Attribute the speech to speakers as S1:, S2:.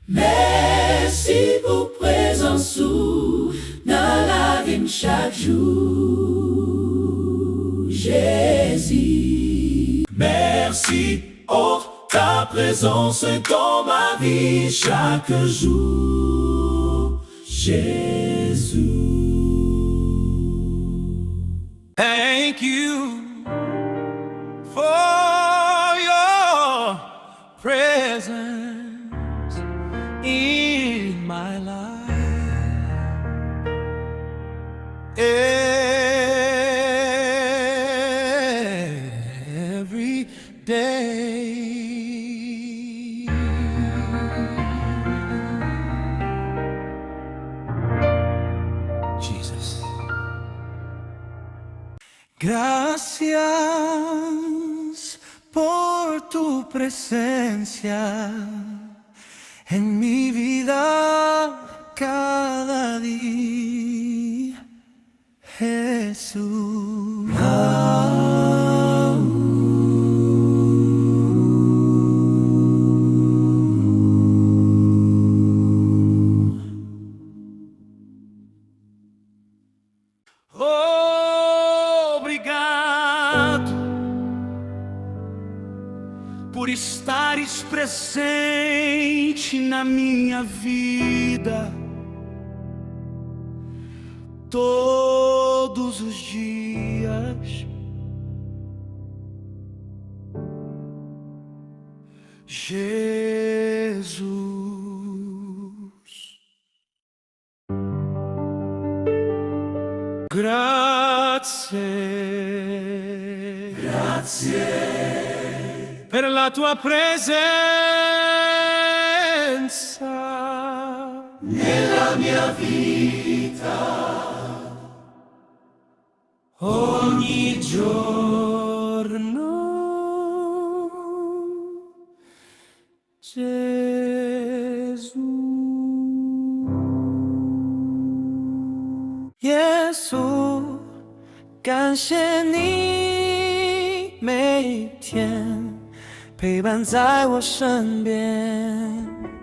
S1: Merci pour présence dans la vie chaque jour, Jésus. Merci pour ta présence dans ma vie chaque jour, Jésus.
S2: Thank you for your presence in my life every day. Jesus. Gracias por tu presencia en mi vida cada día, Jesús. Obrigado por estares presente na minha vida todos os dias, Jesus. Grazie, grazie per la tua presenza
S1: Nella mia vita,
S2: ogni giorno, Gesù. 예수 感谢你每天陪伴在我身边。